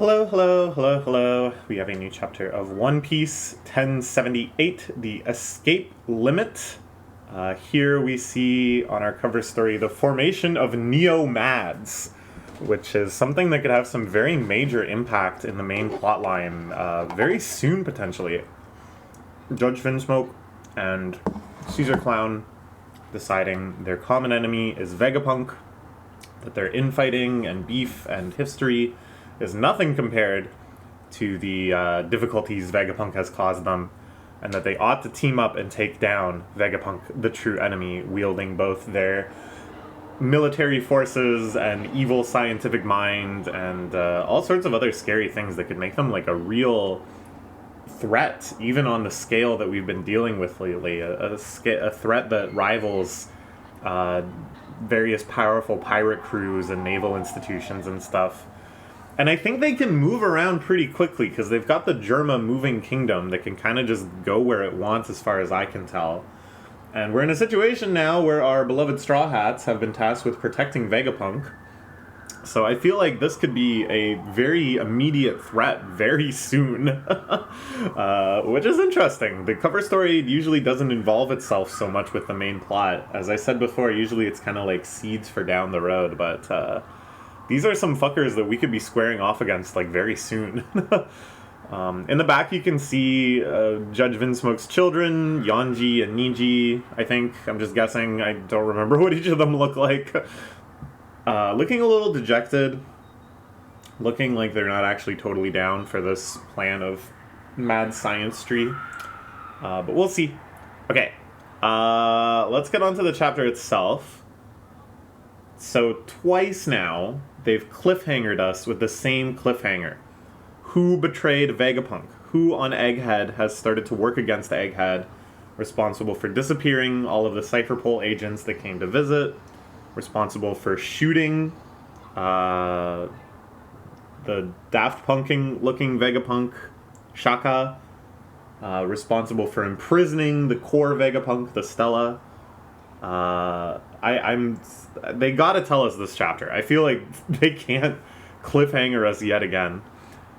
Hello, hello, hello, hello. We have a new chapter of One Piece 1078, The Escape Limit. Here we see on our cover story the formation of Neo-Mads, which is something that could have some very major impact in the main plotline very soon, potentially. Judge Vinsmoke and Caesar Clown deciding their common enemy is Vegapunk, that their infighting and beef and history is nothing compared to the difficulties Vegapunk has caused them, and that they ought to team up and take down Vegapunk, the true enemy, wielding both their military forces and evil scientific mind and all sorts of other scary things that could make them like a real threat, even on the scale that we've been dealing with lately. A threat that rivals various powerful pirate crews and naval institutions and stuff. And I think they can move around pretty quickly because they've got the Germa moving kingdom that can kind of just go where it wants as far as I can tell. And we're in a situation now where our beloved Straw Hats have been tasked with protecting Vegapunk. So I feel like this could be a very immediate threat very soon, which is interesting. The cover story usually doesn't involve itself so much with the main plot. As I said before, usually it's kind of like seeds for down the road, but these are some fuckers that we could be squaring off against like very soon. In the back you can see Judge Vinsmoke's children, Yanji and Niji, I think. I'm just guessing. I don't remember what each of them look like. Looking a little dejected. Looking like they're not actually totally down for this plan of mad science tree. But we'll see. Okay. Let's get on to the chapter itself. So twice now, they've cliffhangered us with the same cliffhanger. Who betrayed Vegapunk? Who on Egghead has started to work against Egghead, responsible for disappearing all of the Cypherpole agents that came to visit, responsible for shooting the Daft Punking-looking Vegapunk, Shaka, responsible for imprisoning the core Vegapunk, the Stella. They gotta tell us this chapter. I feel like they can't cliffhanger us yet again.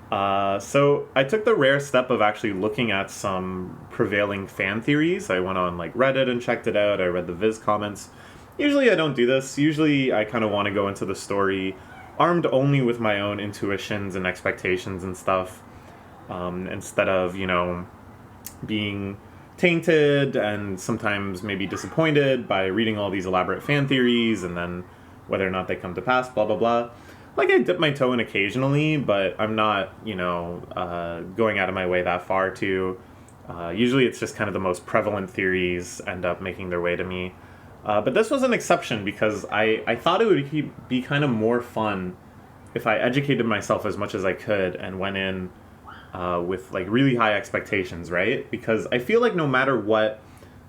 So I took the rare step of actually looking at some prevailing fan theories. I went on like Reddit and checked it out. I read the Viz comments. Usually I don't do this. Usually I kind of want to go into the story armed only with my own intuitions and expectations and stuff, instead of, being tainted and sometimes maybe disappointed by reading all these elaborate fan theories and then whether or not they come to pass, blah, blah, blah. Like, I dip my toe in occasionally, but I'm not, going out of my way that far to. Usually it's just kind of the most prevalent theories end up making their way to me. But this was an exception because I thought it would be kind of more fun if I educated myself as much as I could and went in with like really high expectations, right? Because I feel like no matter what,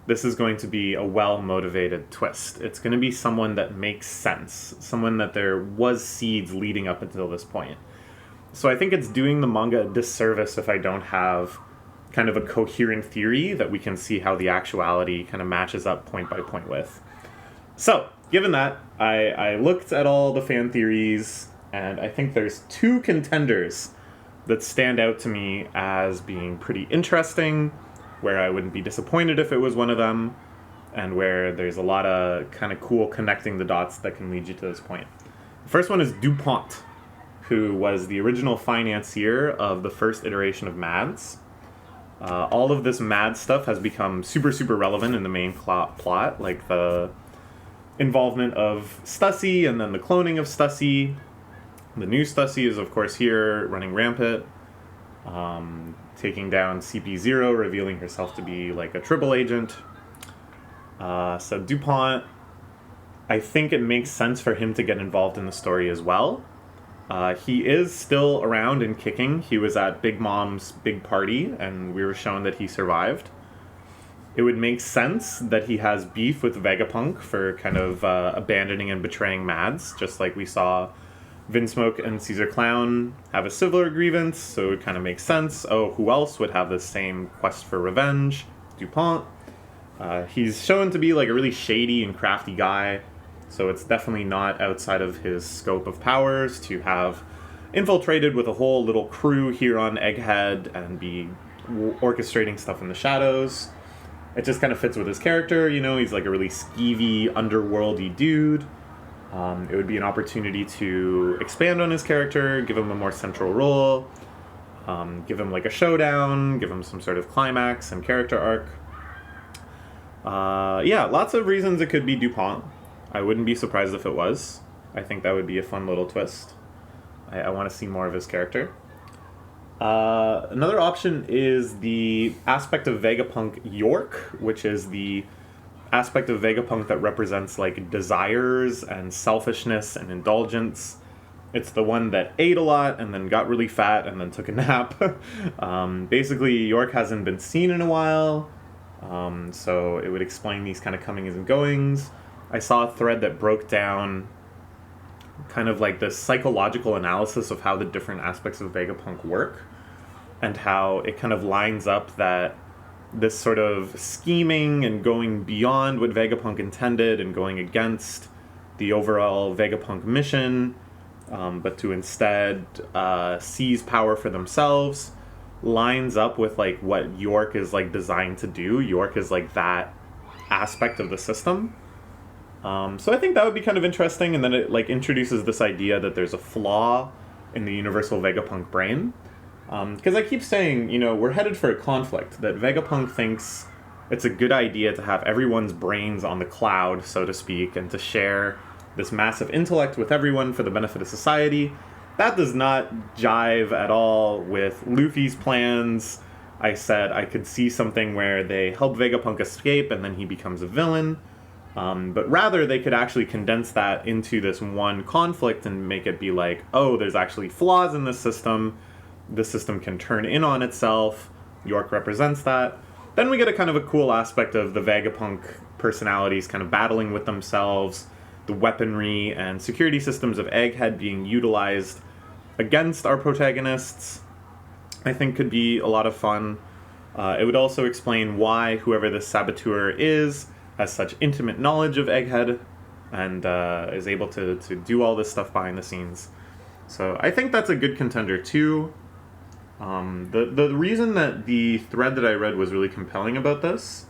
this is going to be a well-motivated twist. It's going to be someone that makes sense, someone that there was seeds leading up until this point. So I think it's doing the manga a disservice if I don't have kind of a coherent theory that we can see how the actuality kind of matches up point by point with. So, given that, I looked at all the fan theories, and I think there's two contenders that stand out to me as being pretty interesting, where I wouldn't be disappointed if it was one of them, and where there's a lot of kind of cool connecting the dots that can lead you to this point. The first one is DuPont, who was the original financier of the first iteration of MADS. All of this MAD stuff has become super, super relevant in the main plot, like the involvement of Stussy and then the cloning of Stussy. The new Stussy is, of course, here, running rampant, taking down CP0, revealing herself to be like a triple agent. So DuPont, I think it makes sense for him to get involved in the story as well. He is still around and kicking. He was at Big Mom's big party, and we were shown that he survived. It would make sense that he has beef with Vegapunk for kind of abandoning and betraying Mads, just like we saw Vinsmoke and Caesar Clown have a similar grievance, so it kind of makes sense. Oh, who else would have the same quest for revenge? DuPont. He's shown to be like a really shady and crafty guy, so it's definitely not outside of his scope of powers to have infiltrated with a whole little crew here on Egghead and be orchestrating stuff in the shadows. It just kind of fits with his character, you know, he's like a really skeevy, underworldy dude. It would be an opportunity to expand on his character, give him a more central role, give him like a showdown, give him some sort of climax and character arc. Yeah, lots of reasons it could be DuPont. I wouldn't be surprised if it was. I think that would be a fun little twist. I want to see more of his character. Another option is the aspect of Vegapunk York, which is the aspect of Vegapunk that represents like desires and selfishness and indulgence. It's the one that ate a lot and then got really fat and then took a nap. Basically, York hasn't been seen in a while, so it would explain these kind of comings and goings. I saw a thread that broke down kind of like this psychological analysis of how the different aspects of Vegapunk work and how it kind of lines up that this sort of scheming and going beyond what Vegapunk intended and going against the overall Vegapunk mission, but to instead seize power for themselves, lines up with like what York is like designed to do. York is like that aspect of the system. So I think that would be kind of interesting, and then it like introduces this idea that there's a flaw in the universal Vegapunk brain. Because I keep saying, you know, we're headed for a conflict, that Vegapunk thinks it's a good idea to have everyone's brains on the cloud, so to speak, and to share this massive intellect with everyone for the benefit of society. That does not jive at all with Luffy's plans. I said I could see something where they help Vegapunk escape and then he becomes a villain. But rather, they could actually condense that into this one conflict and make it be like, oh, there's actually flaws in this system. This system can turn in on itself. York represents that. Then we get a kind of a cool aspect of the Vegapunk personalities kind of battling with themselves, the weaponry and security systems of Egghead being utilized against our protagonists. I think could be a lot of fun. It would also explain why whoever this saboteur is has such intimate knowledge of Egghead and is able to do all this stuff behind the scenes. So I think that's a good contender too. The reason that the thread that I read was really compelling about this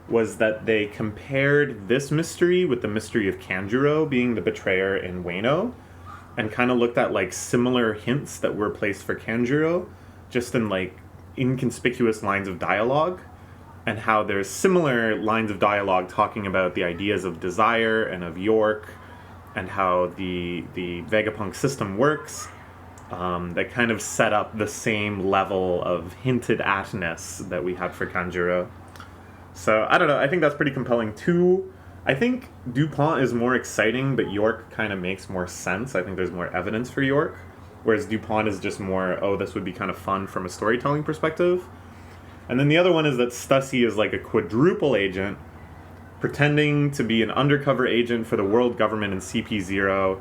was that they compared this mystery with the mystery of Kanjuro being the betrayer in Wano, and kind of looked at like similar hints that were placed for Kanjuro, just in like inconspicuous lines of dialogue, and how there's similar lines of dialogue talking about the ideas of desire and of York, and how the Vegapunk system works. That kind of set up the same level of hinted atness that we had for Kanjuro. So, I don't know, I think that's pretty compelling too. I think DuPont is more exciting, but York kind of makes more sense. I think there's more evidence for York, whereas DuPont is just more, oh, this would be kind of fun from a storytelling perspective. And then the other one is that Stussy is like a quadruple agent, pretending to be an undercover agent for the world government in CP0,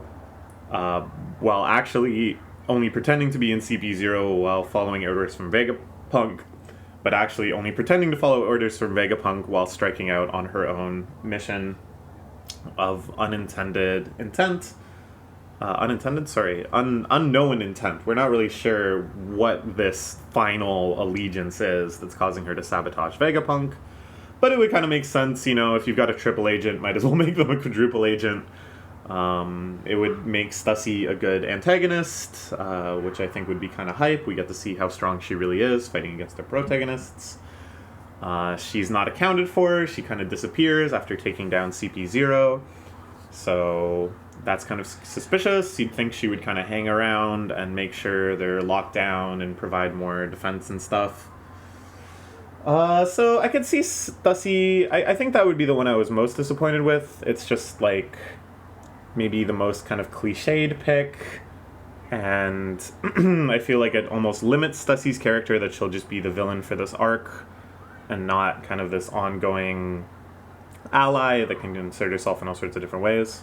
while actually only pretending to be in CP0 while following orders from Vegapunk, but actually only pretending to follow orders from Vegapunk while striking out on her own mission of unknown intent. We're not really sure what this final allegiance is that's causing her to sabotage Vegapunk, but it would kind of make sense, you know, if you've got a triple agent, might as well make them a quadruple agent. It would make Stussy a good antagonist, which I think would be kind of hype. We get to see how strong she really is fighting against her protagonists. She's not accounted for. She kind of disappears after taking down CP0. So that's kind of suspicious. You'd think she would kind of hang around and make sure they're locked down and provide more defense and stuff. So I could see Stussy. I think that would be the one I was most disappointed with. It's just like maybe the most kind of cliched pick, and I feel like it almost limits Stussy's character, that she'll just be the villain for this arc and not kind of this ongoing ally that can insert herself in all sorts of different ways.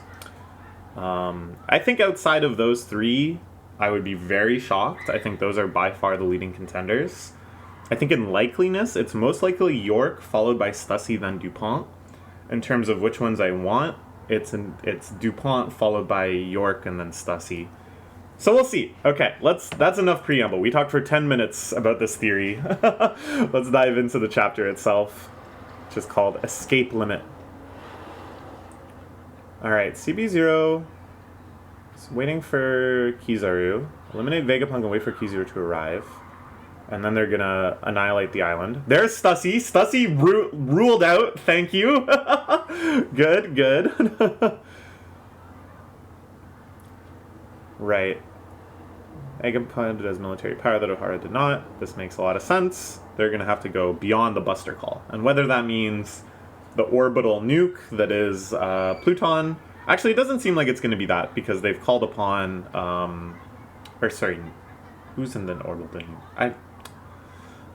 I think outside of those three, I would be very shocked. I think those are by far the leading contenders. I think in likeliness, it's most likely York, followed by Stussy, then DuPont. In terms of which ones I want, it's DuPont, followed by York, and then Stussy. So we'll see. Okay, that's enough preamble. We talked for 10 minutes about this theory. Let's dive into the chapter itself, which is called Escape Limit. Alright, CB0 is waiting for Kizaru. Eliminate Vegapunk and wait for Kizaru to arrive. And then they're gonna annihilate the island. There's Stussy. Stussy ruled out. Thank you. Good, good. Right. Vegapunk has military power that Ohara did not. This makes a lot of sense. They're gonna have to go beyond the Buster Call. And whether that means the orbital nuke that is Pluton. Actually, it doesn't seem like it's gonna be that, because they've called upon... who's in the orbital nuke?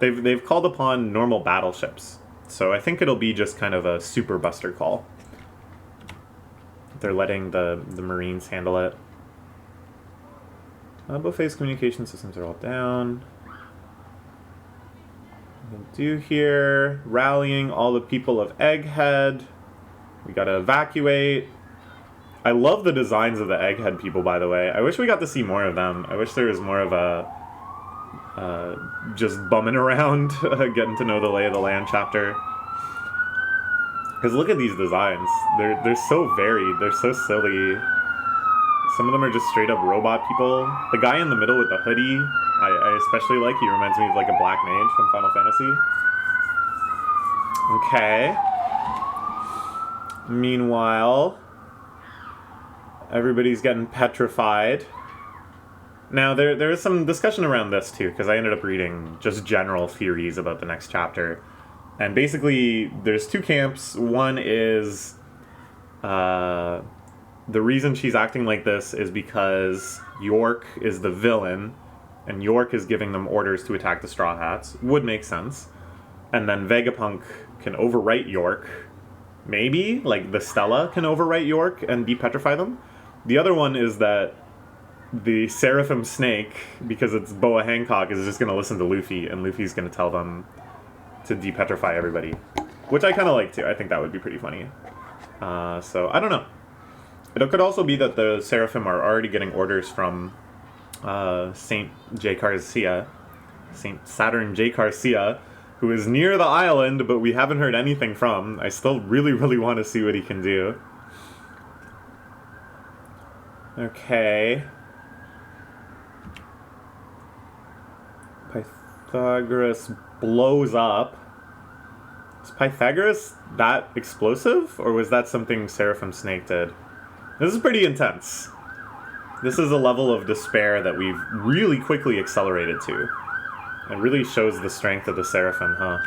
They've called upon normal battleships, so I think it'll be just kind of a super Buster Call. They're letting the Marines handle it. Buffet's communication systems are all down. We'll do here, rallying all the people of Egghead. We gotta evacuate. I love the designs of the Egghead people, by the way. I wish we got to see more of them. I wish there was more of a just bumming around, getting to know the lay of the land chapter. Because look at these designs. They're so varied. They're so silly. Some of them are just straight up robot people. The guy in the middle with the hoodie, I especially like. He reminds me of like a black mage from Final Fantasy. Okay. Meanwhile, everybody's getting petrified. Now, there is some discussion around this, too, because I ended up reading just general theories about the next chapter. And basically, there's two camps. One is the reason she's acting like this is because York is the villain, and York is giving them orders to attack the Straw Hats. Would make sense. And then Vegapunk can overwrite York. Maybe, like, the Stella can overwrite York and depetrify them. The other one is that the Seraphim Snake, because it's Boa Hancock, is just going to listen to Luffy, and Luffy's going to tell them to depetrify everybody. Which I kind of like, too. I think that would be pretty funny. So, I don't know. It could also be that the Seraphim are already getting orders from Saint Saturn J. Garcia, who is near the island, but we haven't heard anything from. I still really, really want to see what he can do. Okay. Pythagoras blows up. Is Pythagoras that explosive? Or was that something Seraphim Snake did? This is pretty intense. This is a level of despair that we've really quickly accelerated to. It really shows the strength of the Seraphim, huh?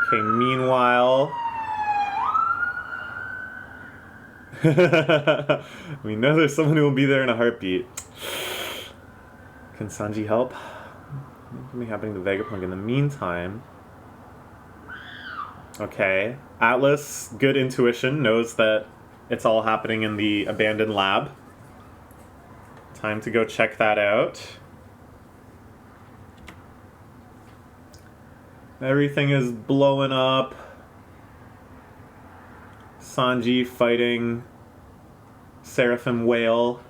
Okay, meanwhile... we know there's someone who will be there in a heartbeat. Can Sanji help? Something happening to Vegapunk in the meantime. Okay. Atlas, good intuition, knows that it's all happening in the abandoned lab. Time to go check that out. Everything is blowing up. Sanji fighting Seraphim Whale.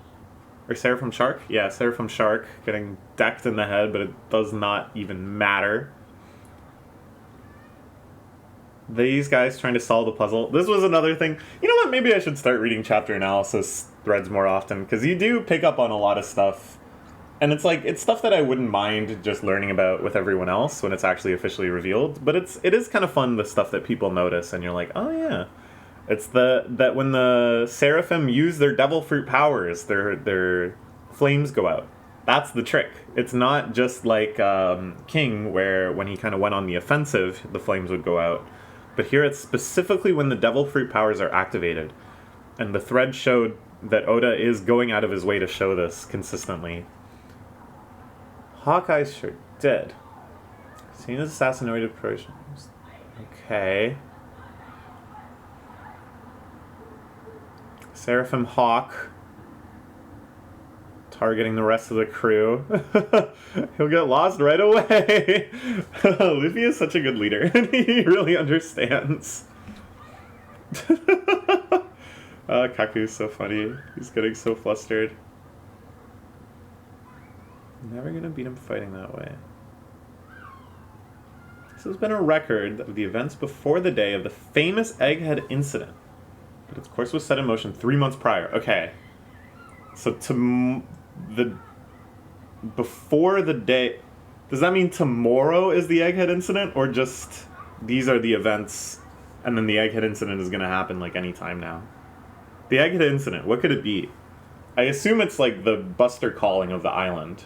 Or Seraphim Shark? Yeah, Seraphim Shark getting decked in the head, but it does not even matter. These guys trying to solve the puzzle. This was another thing. You know what? Maybe I should start reading chapter analysis threads more often, because you do pick up on a lot of stuff. And it's like, it's stuff that I wouldn't mind just learning about with everyone else when it's actually officially revealed. But it is kind of fun, the stuff that people notice, and you're like, oh yeah. It's that when the Seraphim use their devil fruit powers, their flames go out. That's the trick. It's not just like King, where when he kind of went on the offensive, the flames would go out. But here it's specifically when the devil fruit powers are activated. And the thread showed that Oda is going out of his way to show this consistently. Hawkeye's sure dead. Seen as assassinated operations. Okay. Seraphim Hawk targeting the rest of the crew. He'll get lost right away. Luffy is such a good leader, and he really understands. Kaku's so funny. He's getting so flustered. Never gonna beat him fighting that way. This has been a record of the events before the day of the famous Egghead incident, but its course was set in motion 3 months prior. Okay. So before the day, does that mean tomorrow is the Egghead incident, or just these are the events and then the Egghead incident is going to happen like any time now? The Egghead incident, what could it be? I assume it's like the Buster calling of the island,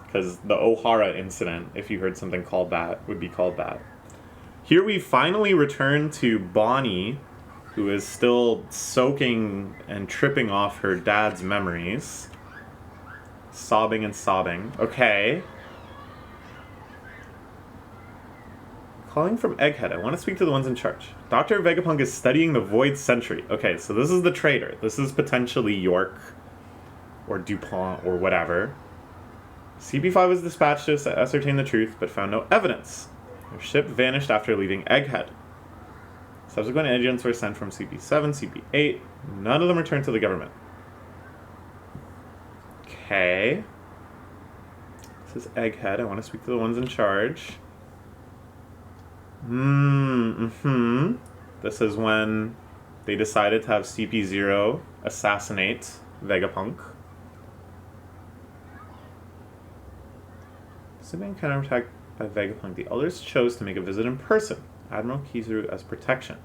because the O'Hara incident, if you heard something called that, would be called that. Here we finally return to Bonnie, who is still soaking and tripping off her dad's memories. Sobbing and sobbing. Okay. Calling from Egghead. I want to speak to the ones in charge. Dr. Vegapunk is studying the Void Sentry. Okay, so this is the traitor. This is potentially York or DuPont or whatever. CP5 was dispatched to ascertain the truth, but found no evidence. Their ship vanished after leaving Egghead. Subsequent agents were sent from CP7, CP8. None of them returned to the government. Okay. This is Egghead. I want to speak to the ones in charge. This is when they decided to have CP0 assassinate Vegapunk. Being counterattacked by Vegapunk, the others chose to make a visit in person. Admiral Kizaru as protection.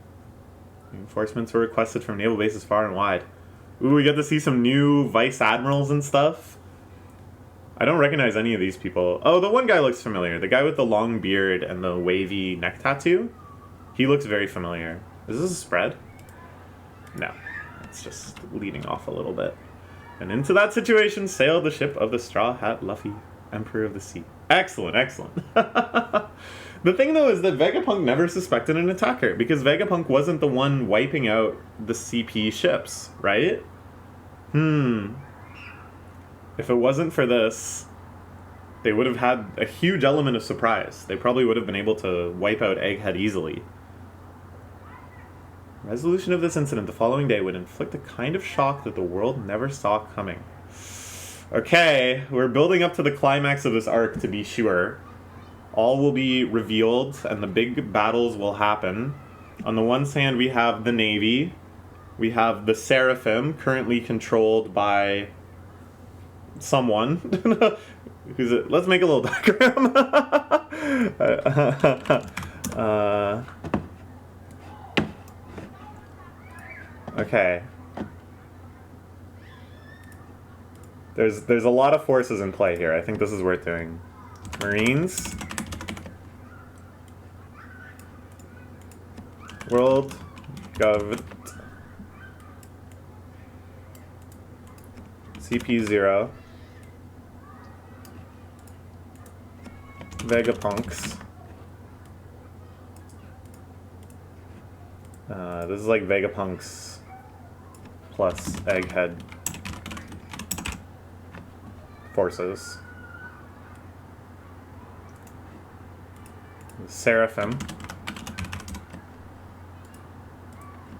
Reinforcements were requested from naval bases far and wide. Ooh, we get to see some new vice admirals and stuff. I don't recognize any of these people. Oh, the one guy looks familiar. The guy with the long beard and the wavy neck tattoo. He looks very familiar. Is this a spread? No. It's just leading off a little bit. And into that situation sailed the ship of the Straw Hat Luffy, Emperor of the Sea. Excellent, excellent. The thing, though, is that Vegapunk never suspected an attacker, because Vegapunk wasn't the one wiping out the CP ships, right? If it wasn't for this, they would have had a huge element of surprise. They probably would have been able to wipe out Egghead easily. Resolution of this incident the following day would inflict a kind of shock that the world never saw coming. Okay, we're building up to the climax of this arc, to be sure. All will be revealed, and the big battles will happen. On the one hand, we have the Navy. We have the Seraphim, currently controlled by someone. Who's it? Let's make a little diagram. Okay. There's a lot of forces in play here. I think this is worth doing. Marines. World Gov. CP0. Vegapunks. This is like Vegapunks plus Egghead forces. Seraphim.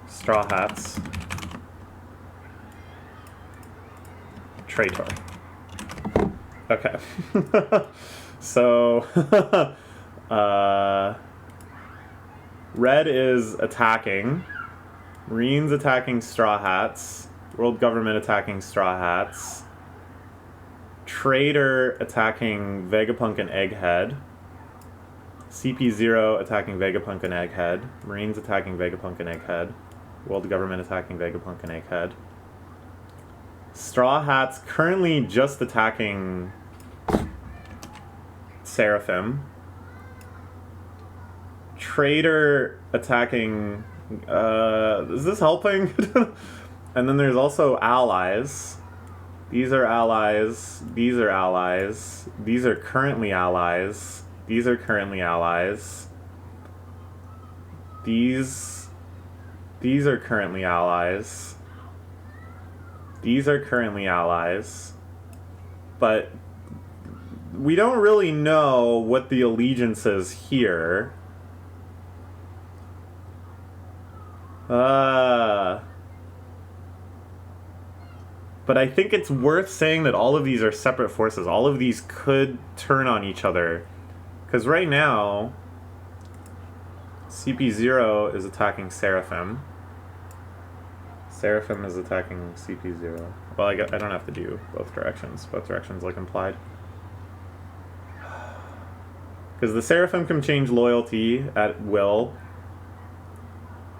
Straw Hats. Traitor. Okay. So, Red is attacking. Marines attacking Straw Hats. World Government attacking Straw Hats. Traitor attacking Vegapunk and Egghead. CP0 attacking Vegapunk and Egghead. Marines attacking Vegapunk and Egghead. World Government attacking Vegapunk and Egghead. Straw Hats currently just attacking Seraphim. Traitor attacking... is this helping? And then there's also allies. These are allies. These are allies. These are currently allies. These are currently allies. These are currently allies. These are currently allies. But we don't really know what the allegiance is here. But But I think it's worth saying that all of these are separate forces. All of these could turn on each other. Because right now, CP0 is attacking Seraphim. Seraphim is attacking CP0. Well, I don't have to do both directions. Both directions, like, implied. Because the Seraphim can change loyalty at will.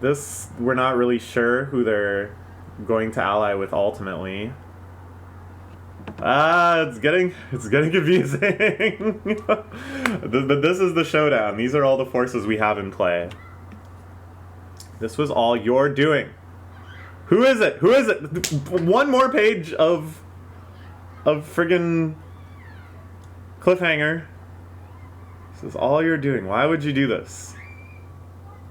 This, we're not really sure who they're going to ally with ultimately. It's getting confusing. But this is the showdown. These are all the forces we have in play. This was all your doing. Who is it? Who is it? One more page of friggin' cliffhanger. This is all you're doing. Why would you do this?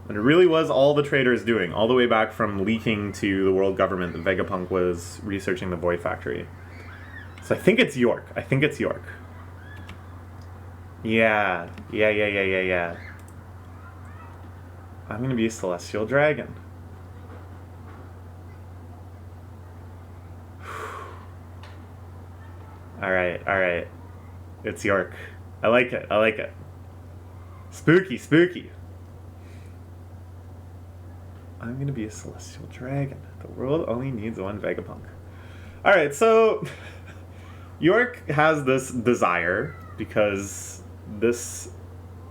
And it really was all the traitors doing, all the way back from leaking to the world government that Vegapunk was researching the Void Factory. So I think it's York. I think it's York. Yeah. I'm gonna be a Celestial Dragon. Alright. It's York. I like it. Spooky. I'm gonna be a Celestial Dragon. The world only needs one Vegapunk. Alright, so York has this desire, because this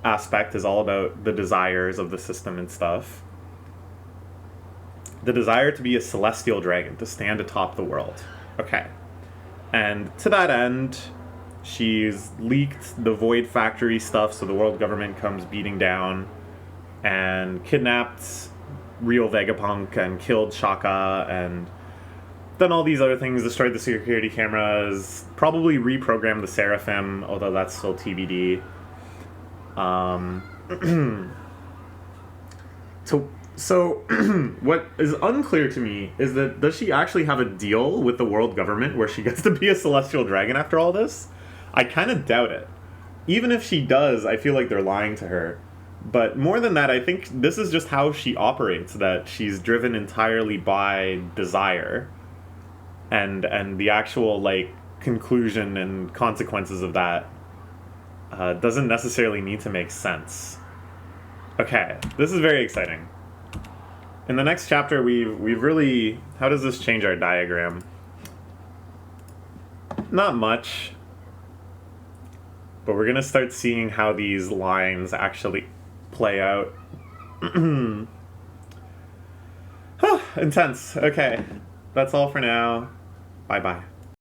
aspect is all about the desires of the system and stuff. The desire to be a Celestial Dragon, to stand atop the world. Okay. And to that end, she's leaked the Void Factory stuff, so the world government comes beating down, and kidnapped real Vegapunk and killed Shaka, and done all these other things, destroyed the security cameras, probably reprogrammed the Seraphim, although that's still TBD. So what is unclear to me is that, does she actually have a deal with the world government where she gets to be a Celestial Dragon after all this? I kind of doubt it. Even if she does, I feel like they're lying to her. But more than that, I think this is just how she operates, that she's driven entirely by desire. And the actual, like, conclusion and consequences of that doesn't necessarily need to make sense. Okay, this is very exciting. In the next chapter, we've really... How does this change our diagram? Not much. But we're going to start seeing how these lines actually play out. Intense. Okay. That's all for now. Bye-bye.